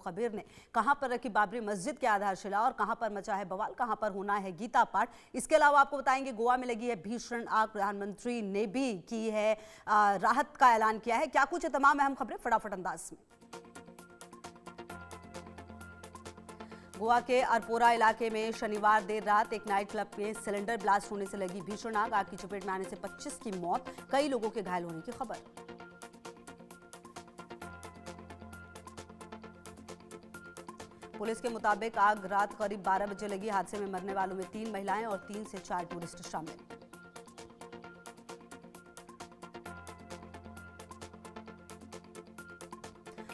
खबीर ने कहां पर रखी बाबरी मस्जिद की आधारशिला और कहां पर मचा है बवाल, कहां पर होना है गीता पाठ। इसके अलावा आपको बताएंगे गोवा में लगी है भीषण आग, प्रधानमंत्री ने भी की है राहत का ऐलान किया है। क्या कुछ है तमाम अहम खबरें फटाफट अंदाज में। गोवा के अरपोरा इलाके में शनिवार देर रात एक नाइट क्लब में सिलेंडर ब्लास्ट होने से लगी भीषण आग। आग की चपेट में आने से 25 की मौत, कई लोगों के घायल होने की खबर। पुलिस के मुताबिक आग रात करीब 12 बजे लगी। हादसे में मरने वालों में 3 महिलाएं और 3 से 4 टूरिस्ट शामिल।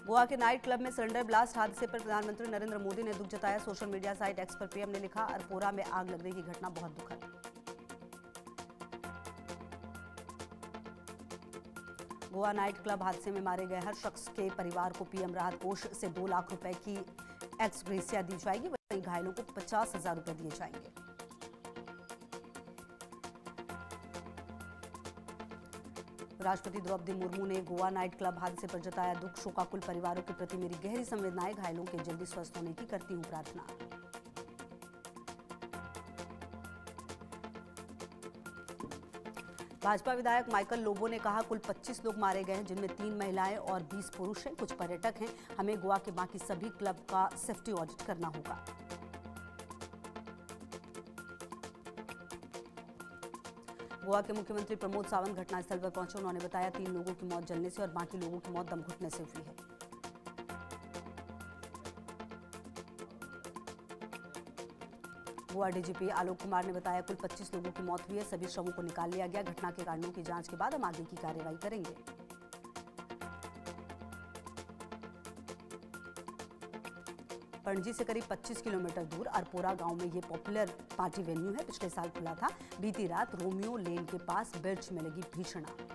गोवा के नाइट क्लब में सिलेंडर ब्लास्ट हादसे पर प्रधानमंत्री नरेंद्र मोदी ने दुख जताया। सोशल मीडिया साइट एक्स पर पीएम ने लिखा, अरपोरा में आग लगने की घटना बहुत दुखद। गोवा नाइट क्लब हादसे में मारे गए हर शख्स के परिवार को पीएम राहत कोष से 2 लाख रुपए की एक्स ग्रेसिया दी जाएगी। वहीं घायलों को 50,000 रुपए दिए जाएंगे। राष्ट्रपति द्रौपदी मुर्मू ने गोवा नाइट क्लब हादसे पर जताया दुख। शोकाकुल परिवारों के प्रति मेरी गहरी संवेदनाएं। घायलों के जल्दी स्वस्थ होने की करती हूं प्रार्थना। भाजपा विधायक माइकल लोबो ने कहा, कुल 25 लोग मारे गए हैं, जिनमें 3 महिलाएं और 20 पुरुष हैं। कुछ पर्यटक हैं। हमें गोवा के बाकी सभी क्लब का सेफ्टी ऑडिट करना होगा। गोवा के मुख्यमंत्री प्रमोद सावंत घटनास्थल पर पहुंचे। उन्होंने बताया 3 लोगों की मौत जलने से और बाकी लोगों की मौत दम घुटने से हुई है। गोवा डीजीपी आलोक कुमार ने बताया कुल 25 लोगों की मौत हुई है। सभी शवों को निकाल लिया गया। घटना के कारणों की जांच के बाद हम आगे की कार्रवाई करेंगे। पणजी से करीब 25 किलोमीटर दूर अरपोरा गांव में ये पॉपुलर पार्टी वेन्यू है। पिछले साल खुला था। बीती रात रोमियो लेन के पास बिर्च में लगी भीषण आग।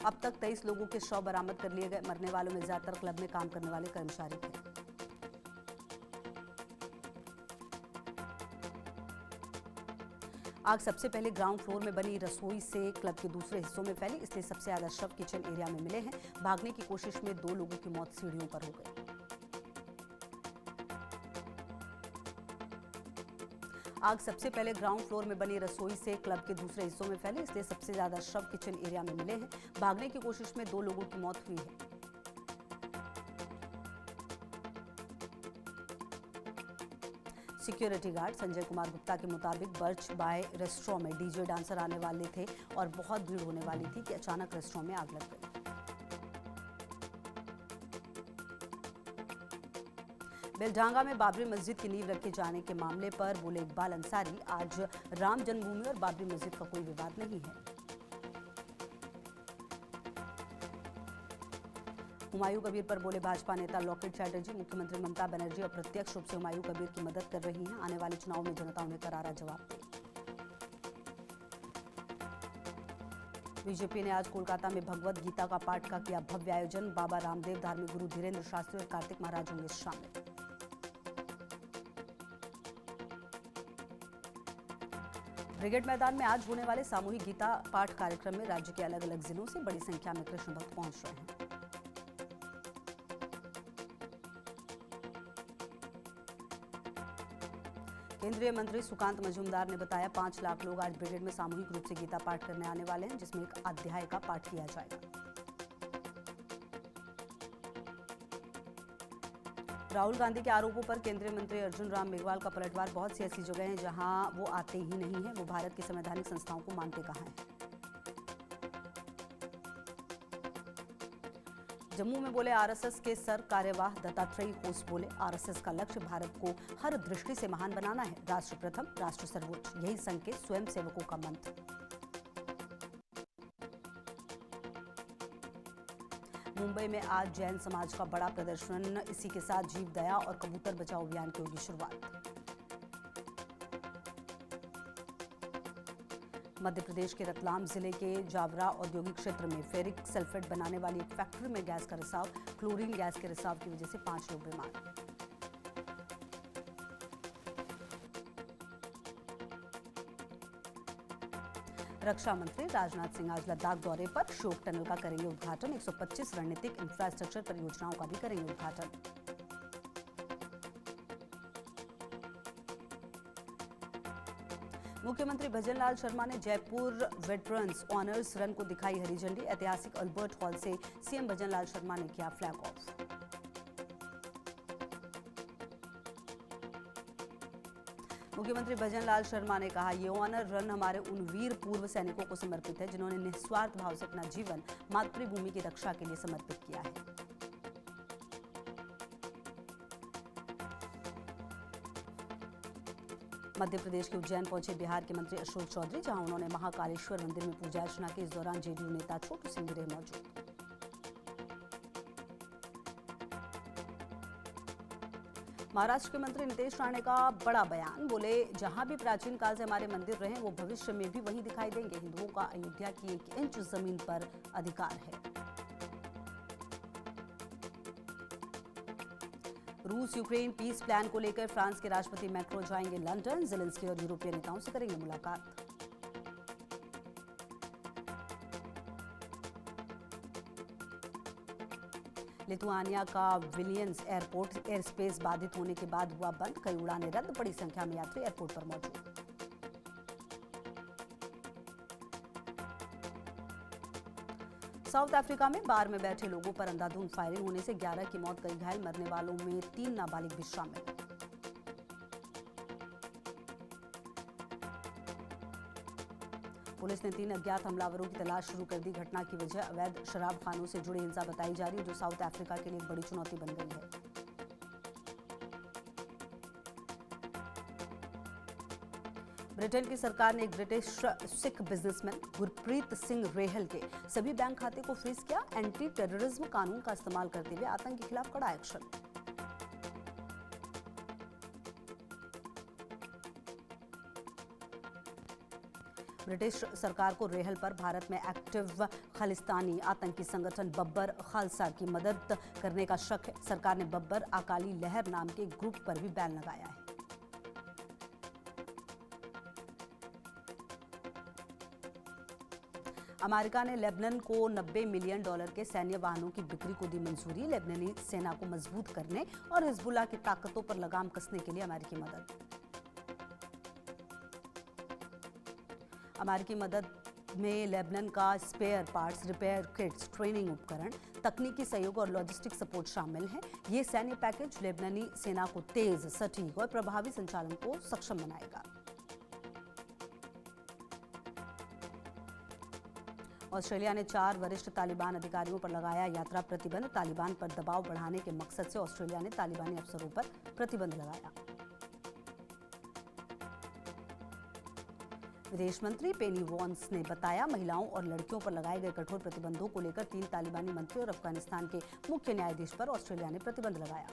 अब तक 23 लोगों के शव बरामद कर लिए गए। मरने वालों में ज्यादातर क्लब में काम करने वाले कर्मचारी थे। आग सबसे पहले ग्राउंड फ्लोर में बनी रसोई से क्लब के दूसरे हिस्सों में फैली, इसलिए सबसे ज्यादा शव किचन एरिया में मिले हैं। भागने की कोशिश में 2 लोगों की मौत सीढ़ियों पर हो गई। आग सबसे पहले ग्राउंड फ्लोर में बनी रसोई से क्लब के दूसरे हिस्सों में फैली, इसलिए सबसे ज्यादा शव किचन एरिया में मिले हैं। भागने की कोशिश में 2 लोगों की मौत हुई है। सिक्योरिटी गार्ड संजय कुमार गुप्ता के मुताबिक बर्च बाय रेस्टोरेंट में डीजे डांसर आने वाले थे और बहुत भीड़ होने वाली थी कि अचानक रेस्टोरेंट में आग लग गई। बेलडांगा में बाबरी मस्जिद की नींव रखे जाने के मामले पर बोले इकबाल अंसारी, आज राम जन्मभूमि और बाबरी मस्जिद का कोई विवाद नहीं है। हुमायूं कबीर पर बोले भाजपा नेता लॉकेट चैटर्जी, मुख्यमंत्री ममता बनर्जी अप्रत्यक्ष रूप से हुमायूं कबीर की मदद कर रही हैं। आने वाले चुनाव में जनता उन्हें करारा जवाब दे। बीजेपी ने आज कोलकाता में भगवद गीता का पाठ का किया भव्य आयोजन। बाबा रामदेव, धार्मिक गुरु धीरेन्द्र शास्त्री और कार्तिक महाराज होंगे शामिल। ब्रिगेड मैदान में आज होने वाले सामूहिक गीता पाठ कार्यक्रम में राज्य के अलग अलग जिलों से बड़ी संख्या में कृष्ण भक्त पहुंच रहे हैं। केंद्रीय मंत्री सुकांत मजूमदार ने बताया 5 लाख लोग आज ब्रिगेड में सामूहिक रूप से गीता पाठ करने आने वाले हैं, जिसमें एक अध्याय का पाठ किया जाएगा। राहुल गांधी के आरोपों पर केंद्रीय मंत्री अर्जुन राम मेघवाल का पलटवार। बहुत सी ऐसी जगह हैं जहां वो आते ही नहीं है। वो भारत की संवैधानिक संस्थाओं को मानते कहां हैं। जम्मू में बोले आरएसएस के सर कार्यवाह दत्तात्रेय होस बोले, आरएसएस का लक्ष्य भारत को हर दृष्टि से महान बनाना है। राष्ट्र प्रथम, राष्ट्र सर्वोच्च, यही संघ के स्वयं सेवकों का मंत्र। मुंबई में आज जैन समाज का बड़ा प्रदर्शन। इसी के साथ जीव दया और कबूतर बचाओ अभियान की होगी शुरुआत। मध्य प्रदेश के रतलाम जिले के जावरा औद्योगिक क्षेत्र में फेरिक सल्फेट बनाने वाली एक फैक्ट्री में गैस का रिसाव, क्लोरीन गैस के रिसाव की वजह से 5 लोग बीमार। रक्षा मंत्री राजनाथ सिंह आज लद्दाख दौरे पर शोक टनल का करेंगे उद्घाटन। 125 रणनीतिक इंफ्रास्ट्रक्चर परियोजनाओं का भी करेंगे उद्घाटन। मुख्यमंत्री भजनलाल शर्मा ने जयपुर वेटरन्स ऑनर्स रन को दिखाई हरी झंडी। ऐतिहासिक अल्बर्ट हॉल से सीएम भजनलाल शर्मा ने किया फ्लैग ऑफ। मुख्यमंत्री भजनलाल शर्मा ने कहा, ये ऑनर रन हमारे उन वीर पूर्व सैनिकों को समर्पित है जिन्होंने निस्वार्थ भाव से अपना जीवन मातृभूमि की रक्षा के लिए समर्पित किया है। मध्य प्रदेश के उज्जैन पहुंचे बिहार के मंत्री अशोक चौधरी, जहां उन्होंने महाकालेश्वर मंदिर में पूजा अर्चना की। इस दौरान जेडीयू नेता छोटू सिंह भी रहे मौजूद। महाराष्ट्र के मंत्री नितेश राणे का बड़ा बयान, बोले जहां भी प्राचीन काल से हमारे मंदिर रहे वो भविष्य में भी वहीं दिखाई देंगे। हिंदुओं का अयोध्या की 1 इंच जमीन पर अधिकार है। रूस यूक्रेन पीस प्लान को लेकर फ्रांस के राष्ट्रपति मैक्रो जाएंगे लंदन। ज़ेलेंस्की और यूरोपीय नेताओं से करेंगे मुलाकात। लिथुआनिया का विलियंस एयरपोर्ट एयर स्पेस बाधित होने के बाद हुआ बंद। कई उड़ानें रद्द, बड़ी संख्या में यात्री एयरपोर्ट पर मौजूद। साउथ अफ्रीका में बार में बैठे लोगों पर अंधाधुंध फायरिंग होने से 11 की मौत, कई घायल। मरने वालों में 3 नाबालिग भी शामिल। पुलिस ने 3 अज्ञात हमलावरों की तलाश शुरू कर दी। घटना की वजह अवैध शराब खानों से जुड़ी हिंसा बताई जा रही है, जो साउथ अफ्रीका के लिए एक बड़ी चुनौती बन गई है। ब्रिटेन की सरकार ने एक ब्रिटिश सिख बिजनेसमैन गुरप्रीत सिंह रेहल के सभी बैंक खाते को फ्रीज किया। एंटी टेररिज्म कानून का इस्तेमाल करते हुए आतंक के खिलाफ कड़ा एक्शन। ब्रिटिश सरकार को रेहल पर भारत में एक्टिव खालिस्तानी आतंकी संगठन बब्बर खालसा की मदद करने का शक है। सरकार ने बब्बर अकाली लहर नाम के ग्रुप पर भी बैन लगाया है। अमेरिका ने लेबनान को $90 मिलियन के सैन्य वाहनों की बिक्री को दी मंजूरी। लेबनानी सेना को मजबूत करने और हिजबुल्लाह की ताकतों पर लगाम कसने के लिए अमेरिकी मदद। अमेरिकी मदद में लेबनान का spare parts, repair kits, training उपकरण, तकनीकी सहयोग और लॉजिस्टिक सपोर्ट शामिल है। ये सैन्य पैकेज लेबनानी सेना को तेज, सटीक और प्रभावी संचालन को सक्षम बनाएगा। ऑस्ट्रेलिया ने 4 वरिष्ठ तालिबान अधिकारियों पर लगाया यात्रा प्रतिबंध। तालिबान पर दबाव बढ़ाने के मकसद से ऑस्ट्रेलिया ने तालिबानी अफसरों पर प्रतिबंध लगाया। विदेश मंत्री पेनी वॉन्स ने बताया, महिलाओं और लड़कियों पर लगाए गए कठोर प्रतिबंधों को लेकर 3 तालिबानी मंत्री और अफगानिस्तान के मुख्य न्यायाधीश पर ऑस्ट्रेलिया ने प्रतिबंध लगाया।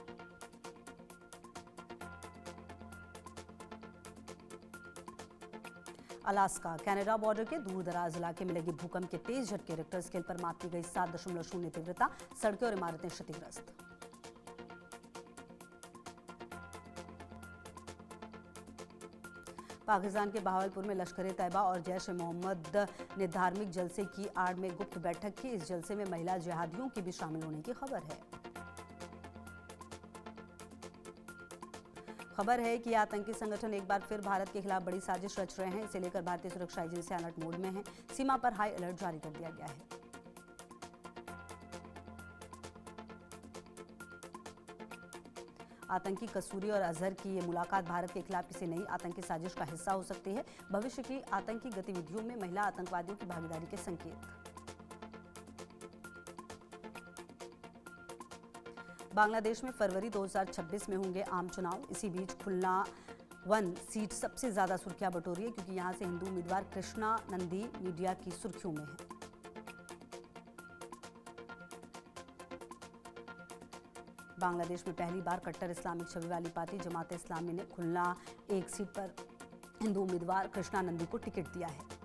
अलास्का कनाडा बॉर्डर के दूर-दराज इलाके में लगे भूकंप के तेज झटके, रिक्टर स्केल पर मापी गई 7.0 तीव्रता। सड़कें और इमारतें क्षतिग्रस्त। पाकिस्तान के बहावलपुर में लश्कर-ए-तैयबा और जैश-ए-मोहम्मद ने धार्मिक जलसे की आड़ में गुप्त बैठक की। इस जलसे में महिला जिहादियों की भी शामिल होने की खबर है। खबर है कि आतंकी संगठन एक बार फिर भारत के खिलाफ बड़ी साजिश रच रहे हैं। इसे लेकर भारतीय सुरक्षा एजेंसी अलर्ट मोड में है। सीमा पर हाई अलर्ट जारी कर दिया गया है। आतंकी कसूरी और अजहर की ये मुलाकात भारत के खिलाफ किसी नई आतंकी साजिश का हिस्सा हो सकती है। भविष्य की आतंकी गतिविधियों में महिला आतंकवादियों की भागीदारी के संकेत। बांग्लादेश में फरवरी 2026 में होंगे आम चुनाव। इसी बीच खुलना 1 सीट सबसे ज्यादा सुर्खियां बटोरी है, क्योंकि यहां से हिंदू उम्मीदवार कृष्णा नंदी मीडिया की सुर्खियों में है। बांग्लादेश में पहली बार कट्टर इस्लामिक छवि वाली पार्टी जमात इस्लामी ने खुलना 1 सीट पर हिंदू उम्मीदवार कृष्णा नंदी को टिकट दिया है।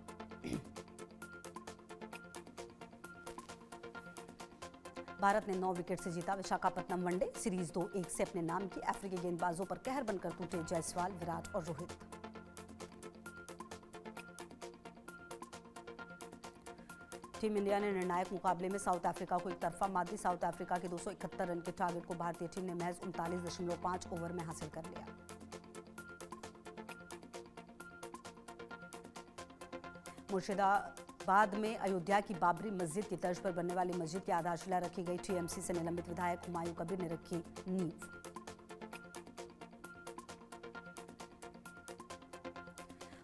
भारत ने 9 विकेट से जीता विशाखापत्तनम वनडे सीरीज। 2-1 से अपने नाम की। अफ्रीकी गेंदबाजों पर कहर बनकर टूटे जायसवाल, विराट और रोहित। टीम इंडिया ने निर्णायक मुकाबले में साउथ अफ्रीका को एकतरफा मात दी। साउथ अफ्रीका के 271 रन के टारगेट को भारतीय टीम ने महज 39.5 ओवर में हासिल कर लिया। मुर्शिदाबाद में अयोध्या की बाबरी मस्जिद की तर्ज पर बनने वाली मस्जिद की आधारशिला रखी गई। टीएमसी से निलंबित विधायक हुमायूं कबीर ने रखी नींव।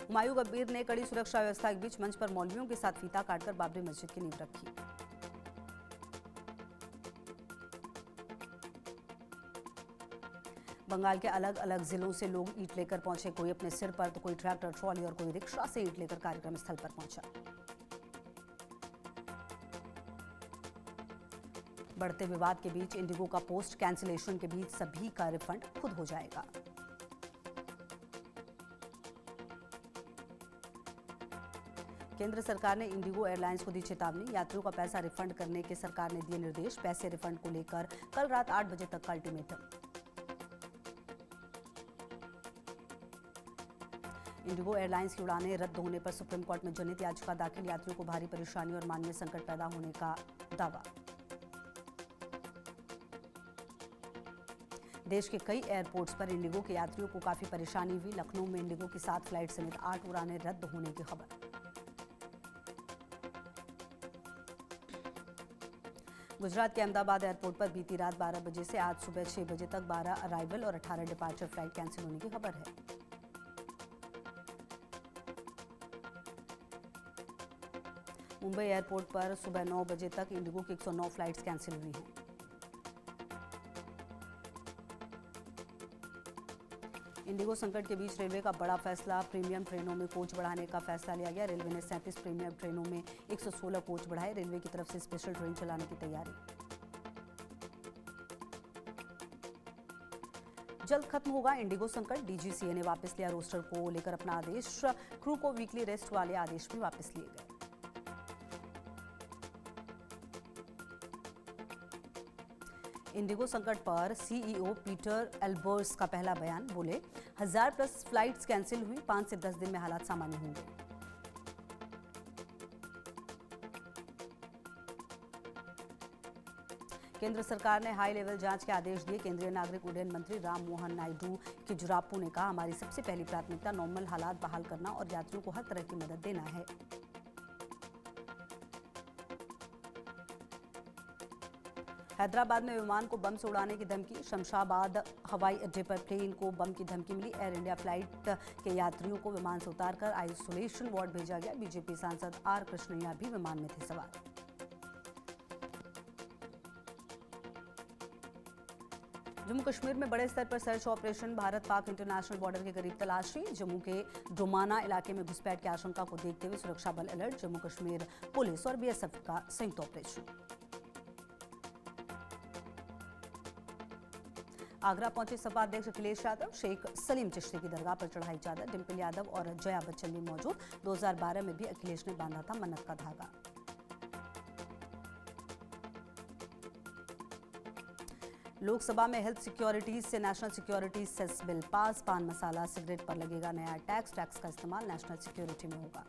हुमायूं कबीर ने कड़ी सुरक्षा व्यवस्था के बीच मंच पर मौलवियों के साथ फीता काटकर बाबरी मस्जिद की नींव रखी। बंगाल के अलग अलग जिलों से लोग ईंट लेकर पहुंचे। कोई अपने सिर पर तो कोई ट्रैक्टर ट्रॉली और कोई रिक्शा से ईंट लेकर कार्यक्रम स्थल पर पहुंचा। बढ़ते विवाद के बीच इंडिगो का पोस्ट कैंसिलेशन के बीच सभी का रिफंड खुद हो जाएगा। केंद्र सरकार ने इंडिगो एयरलाइंस को दी चेतावनी। यात्रियों का पैसा रिफंड करने के सरकार ने दिए निर्देश। पैसे रिफंड को लेकर कल रात 8 बजे तक का अल्टीमेटम। इंडिगो एयरलाइंस की उड़ानें रद्द होने पर सुप्रीम कोर्ट में जनहित याचिका दाखिल। यात्रियों को भारी परेशानी और मानवीय संकट पैदा होने का दावा। देश के कई एयरपोर्ट्स पर इंडिगो के यात्रियों को काफी परेशानी हुई। लखनऊ में इंडिगो की 7 फ्लाइट समेत 8 उड़ानें रद्द होने की खबर। गुजरात के अहमदाबाद एयरपोर्ट पर बीती रात 12 बजे से आज सुबह 6 बजे तक 12 अराइवल और 18 डिपार्चर फ्लाइट कैंसिल होने की खबर है। मुंबई एयरपोर्ट पर सुबह 9 बजे तक इंडिगो की 109 फ्लाइट्स कैंसिल हुई हैं। इंडिगो संकट के बीच रेलवे का बड़ा फैसला। प्रीमियम ट्रेनों में कोच बढ़ाने का फैसला लिया गया। रेलवे ने 37 प्रीमियम ट्रेनों में 116 कोच बढ़ाए। रेलवे की तरफ से स्पेशल ट्रेन चलाने की तैयारी। जल्द खत्म होगा इंडिगो संकट। डीजीसीए ने वापस लिया रोस्टर को लेकर अपना आदेश। क्रू को वीकली रेस्ट वाले आदेश भी वापस लिए गए। इंडिगो संकट पर सीईओ पीटर एल्बर्स का पहला बयान। बोले 1000+ फ्लाइट्स कैंसिल हुई। 5 से 10 दिन में हालात सामान्य होंगे। केंद्र सरकार ने हाई लेवल जांच के आदेश दिए। केंद्रीय नागरिक उड्डयन मंत्री राम मोहन नायडू किजुरापू ने कहा, हमारी सबसे पहली प्राथमिकता नॉर्मल हालात बहाल करना और यात्रियों को हर तरह की मदद देना है। हैदराबाद में विमान को बम से उड़ाने की धमकी। शमशाबाद हवाई अड्डे पर प्लेन को बम की धमकी मिली। एयर इंडिया फ्लाइट के यात्रियों को विमान से उतारकर आइसोलेशन वार्ड भेजा गया। बीजेपी सांसद आर कृष्णैया भी विमान में थे सवार। जम्मू कश्मीर में बड़े स्तर पर search operation. Bharat Pak international border के करीब तलाशी। जम्मू के डोमाना इलाके में घुसपैठ की आशंका को देखते हुए सुरक्षा बल अलर्ट। जम्मू कश्मीर पुलिस और बीएसएफ का संयुक्त ऑपरेशन। आगरा पहुंचे सपा अध्यक्ष अखिलेश यादव। शेख सलीम चिश्ती की दरगाह पर चढ़ाई चादर। डिम्पल यादव और जया बच्चन भी मौजूद। 2012 में भी अखिलेश ने बांधा था मन्नत का धागा। लोकसभा में हेल्थ सिक्योरिटीज से national security cess bill pass. Paan masala cigarette पर लगेगा नया टैक्स। टैक्स का इस्तेमाल नेशनल सिक्योरिटी में होगा।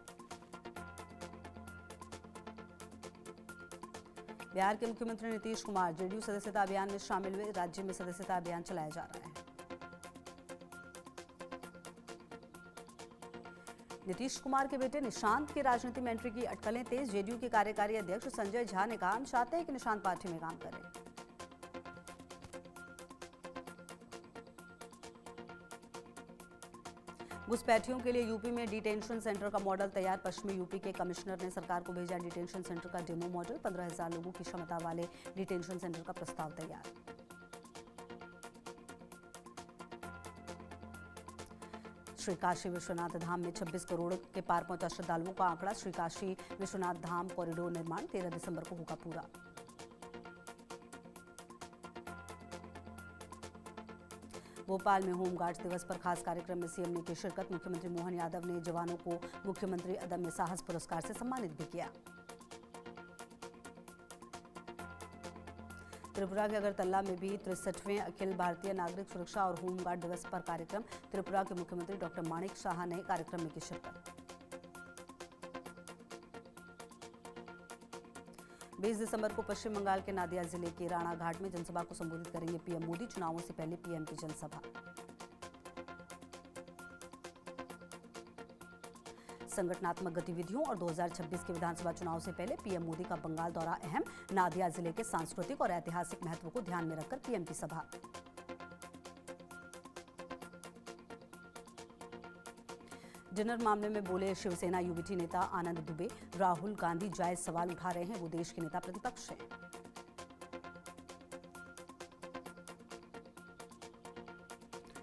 बिहार के मुख्यमंत्री नीतीश कुमार जेडीयू सदस्यता अभियान में शामिल हुए। राज्य में सदस्यता अभियान चलाया जा रहा है। नीतीश कुमार के बेटे निशांत की राजनीति में एंट्री की अटकलें तेज। जेडीयू के कार्यकारी अध्यक्ष संजय झा ने कहा, हम चाहते हैं कि निशांत पार्टी में काम करें। घुसपैठियों के लिए यूपी में डिटेंशन सेंटर का मॉडल तैयार। पश्चिमी यूपी के कमिश्नर ने सरकार को भेजा डिटेंशन सेंटर का डेमो मॉडल। 15,000 लोगों की क्षमता वाले डिटेंशन सेंटर का प्रस्ताव तैयार। श्री काशी विश्वनाथ धाम में 26 करोड़ के पार पहुंचा श्रद्धालुओं का आंकड़ा। श्री काशी विश्वनाथ धाम कॉरिडोर निर्माण 13 दिसंबर को होगा पूरा। भोपाल में होमगार्ड्स दिवस पर खास कार्यक्रम में सीएम ने की शिरकत। मुख्यमंत्री मोहन यादव ने जवानों को मुख्यमंत्री अदम्य साहस पुरस्कार से सम्मानित भी किया। त्रिपुरा के अगरतला में भी 63वें अखिल भारतीय नागरिक सुरक्षा और होमगार्ड दिवस पर कार्यक्रम। त्रिपुरा के मुख्यमंत्री डॉक्टर माणिक साहा ने कार्यक्रम में की शिरकत। 20 दिसंबर को पश्चिम बंगाल के नादिया जिले के राणा घाट में जनसभा को संबोधित करेंगे पीएम मोदी। चुनावों से पहले पीएम की जनसभा। संगठनात्मक गतिविधियों और 2026 के विधानसभा चुनाव से पहले पीएम मोदी का बंगाल दौरा अहम। नादिया जिले के सांस्कृतिक और ऐतिहासिक महत्व को ध्यान में रखकर पीएम की सभा। डिनर मामले में बोले शिवसेना यूबीटी नेता आनंद दुबे। राहुल गांधी जायज सवाल उठा रहे हैं, वो देश के नेता प्रतिपक्ष हैं।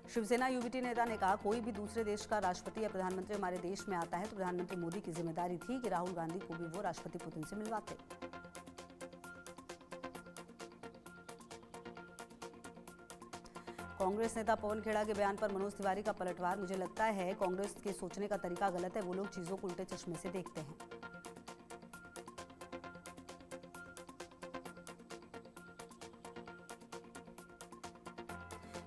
शिवसेना यूबीटी नेता ने कहा, कोई भी दूसरे देश का राष्ट्रपति या प्रधानमंत्री हमारे देश में आता है तो प्रधानमंत्री मोदी की जिम्मेदारी थी कि राहुल गांधी को भी वो राष्ट्रपति पुतिन से मिलवाते। कांग्रेस नेता पवन खेड़ा के बयान पर मनोज तिवारी का पलटवार। मुझे लगता है कांग्रेस के सोचने का तरीका गलत है, वो लोग चीजों को उल्टे चश्मे से देखते हैं।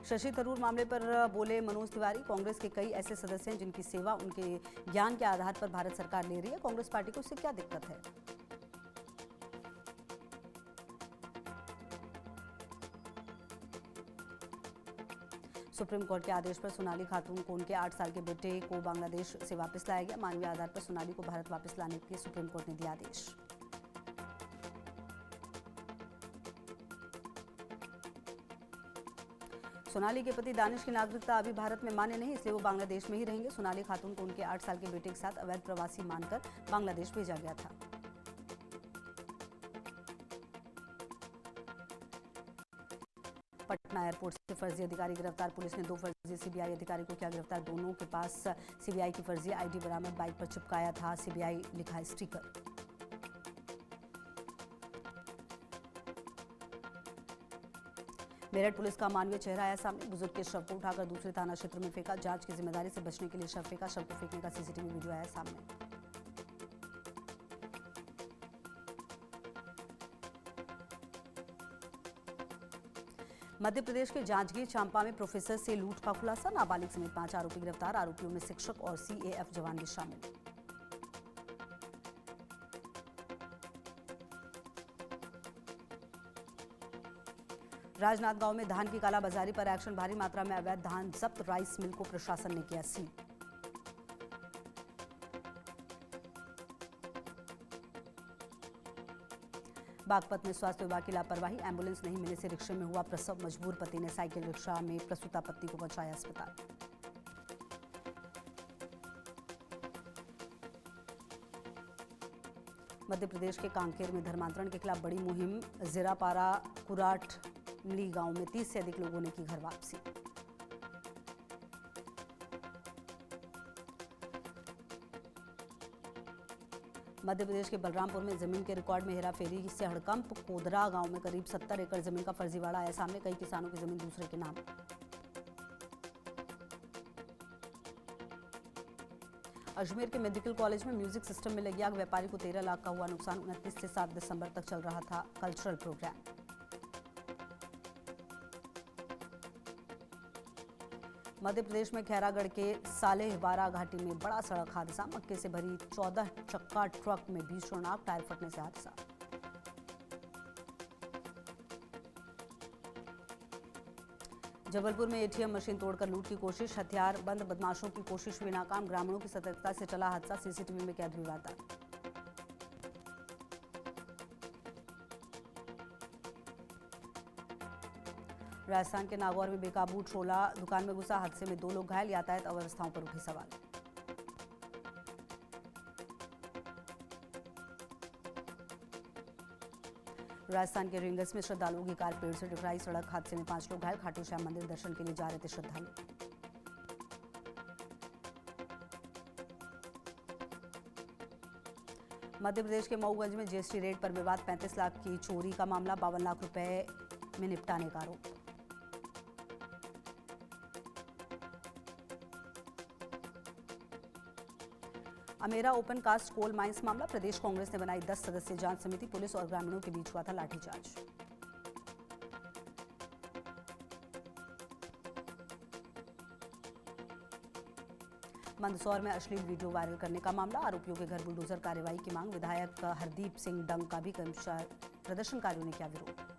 शशि थरूर मामले पर बोले मनोज तिवारी, कांग्रेस के कई ऐसे सदस्य हैं जिनकी सेवा उनके ज्ञान के आधार पर भारत सरकार ले रही है। कांग्रेस पार्टी को इससे क्या दिक्कत है? सुप्रीम कोर्ट के आदेश पर सोनाली खातून को उनके 8 साल के बेटे को बांग्लादेश से वापस लाया गया। मानवीय आधार पर सोनाली को भारत वापस लाने के सुप्रीम कोर्ट ने दिया आदेश। सोनाली के पति दानिश की नागरिकता अभी भारत में मान्य नहीं, इसलिए वो बांग्लादेश में ही रहेंगे। सोनाली खातून को उनके 8 साल के बेटे के साथ अवैध प्रवासी मानकर बांग्लादेश भेजा गया था। पटना एयरपोर्ट से फर्जी अधिकारी गिरफ्तार। पुलिस ने 2 फर्जी सीबीआई अधिकारी को किया गिरफ्तार। दोनों के पास सीबीआई की फर्जी आईडी बरामद। बाइक पर चिपकाया था सीबीआई लिखा स्टिकर। मेरठ पुलिस का मानवीय चेहरा आया सामने। बुजुर्ग के शव को उठाकर दूसरे थाना क्षेत्र में फेंका। जांच की जिम्मेदारी से बचने के लिए शव फेंका। शव को फेंकने का सीसीटीवी वीडियो आया सामने। मध्य प्रदेश के जांजगीर चांपा में प्रोफेसर से लूट का खुलासा। नाबालिग समेत 5 आरोपी गिरफ्तार। आरोपियों में शिक्षक और सीएएफ जवान भी शामिल। राजनांदगांव में धान की कालाबाजारी पर एक्शन। भारी मात्रा में अवैध धान जब्त। राइस मिल को प्रशासन ने किया सील। बागपत में स्वास्थ्य विभाग की लापरवाही। एम्बुलेंस नहीं मिलने से रिक्शे में हुआ प्रसव। मजबूर पति ने साइकिल रिक्शा में प्रसूता पत्नी को पहुंचाया अस्पताल। मध्य प्रदेश के कांकेर में धर्मांतरण के खिलाफ बड़ी मुहिम। जिरापारा कुराटली गांव में 30 से अधिक लोगों ने की घर वापसी। मध्य प्रदेश के बलरामपुर में जमीन के रिकॉर्ड में हेराफेरी से हड़कंप। कोदरा गांव में करीब 70 एकड़ जमीन का फर्जीवाड़ा आया सामने। कई किसानों की जमीन दूसरे के नाम। अजमेर के मेडिकल कॉलेज में म्यूजिक सिस्टम में लगी आग। व्यापारी को 13 लाख का हुआ नुकसान। 29 से 7 दिसंबर तक चल रहा था कल्चरल प्रोग्राम। मध्य प्रदेश में खैरागढ़ के सालेहवारा घाटी में बड़ा सड़क हादसा। मक्के से भरी 14 चक्का ट्रक में भीषण आग। टायर फटने से हादसा। जबलपुर में एटीएम मशीन तोड़कर लूट की कोशिश। हथियार बंद बदमाशों की कोशिश भी नाकाम। ग्रामीणों की सतर्कता से चला हादसा। सीसीटीवी में कैद हुई वारदात। राजस्थान के नागौर में बेकाबू ट्रोला दुकान में घुसा। हादसे में 2 लोग घायल। यातायात अव्यवस्थाओं पर उठे सवाल। राजस्थान के रिंगस में श्रद्धालुओं की कार पेड़ से टकराई। सड़क हादसे में 5 लोग घायल। खाटू श्याम मंदिर दर्शन के लिए जा रहे थे श्रद्धालु। मध्य प्रदेश के मऊगंज में जीएसटी रेट पर विवाद। 35 लाख की चोरी का मामला। 52 लाख रुपए में निपटाने का आरोप। Amera open cast coal mines मामला। प्रदेश कांग्रेस ने बनाई 10 सदस्यीय जांच समिति। पुलिस और ग्रामीणों के बीच हुआ था लाठीचार्ज। मंदसौर में अश्लील वीडियो वायरल करने का मामला, आरोपियों के घर बुलडोजर कार्रवाई की मांग, विधायक हरदीप सिंह डंग का भी प्रदर्शनकारियों ने किया विरोध।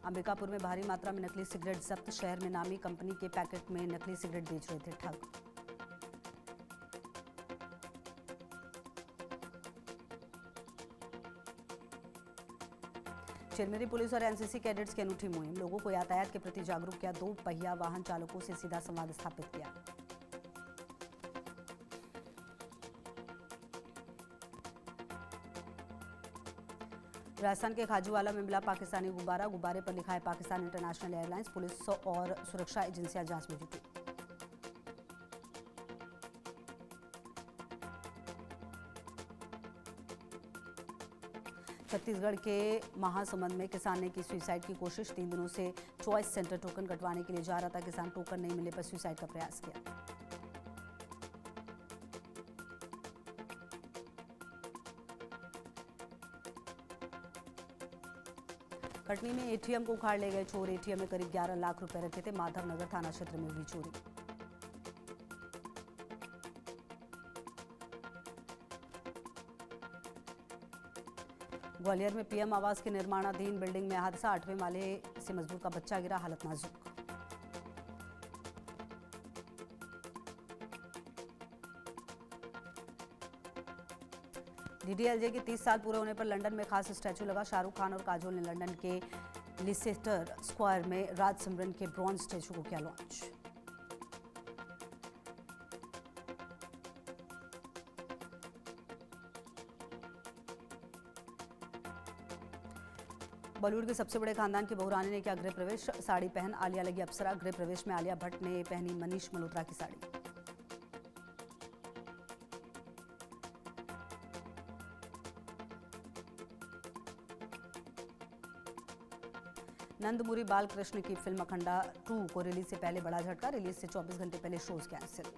अंबिकापुर में भारी मात्रा में नकली सिगरेट जब्त, शहर में नामी कंपनी के पैकेट में नकली सिगरेट बेच रहे थे ठग। चिरमिरी पुलिस और एनसीसी कैडेट्स की अनूठी मुहिम, लोगों को यातायात के प्रति जागरूक किया, 2 पहिया वाहन चालकों से सीधा संवाद स्थापित किया। राजस्थान के खाजूवाला में मिला पाकिस्तानी गुब्बारा, गुब्बारे पर लिखा है पाकिस्तान इंटरनेशनल एयरलाइंस, पुलिस और सुरक्षा एजेंसियां जांच में जुटी। छत्तीसगढ़ के महासमुंद में किसान ने की सुसाइड की कोशिश, 3 दिनों से चॉइस सेंटर टोकन कटवाने के लिए जा रहा था किसान, टोकन नहीं मिले पर सुसाइड का प्रयास किया। कटनी में एटीएम को उखाड़ ले गए चोर, एटीएम में करीब 11 लाख रुपए रखे थे, माधवनगर थाना क्षेत्र में हुई चोरी। ग्वालियर में पीएम आवास के निर्माणाधीन बिल्डिंग में हादसा, 8वें माले से मजदूर का बच्चा गिरा, हालत नाजुक। डीडीएलजे के 30 साल पूरे होने पर लंदन में खास स्टैचू लगा, शाहरुख खान और काजोल ने लंदन के लिसेस्टर स्क्वायर में राज सिमरन के ब्रॉन्ज स्टैचू को किया लॉन्च। बॉलीवुड के सबसे बड़े खानदान की बहू रानी ने किया गृह प्रवेश, साड़ी पहन आलिया लगी अप्सरा, गृह प्रवेश में आलिया भट्ट ने पहनी मनीष मल्होत्रा की साड़ी। नंदमुरी बालकृष्ण की फिल्म अखंडा 2 को रिलीज से पहले बड़ा झटका, रिलीज से 24 घंटे पहले शोज कैंसिल।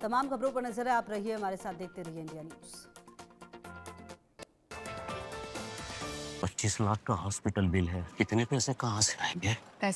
तमाम खबरों पर नजर है, आप रहिए हमारे साथ, देखते रहिए इंडिया न्यूज। 25 लाख का हॉस्पिटल बिल है, कितने पैसे कहाँ से आएंगे?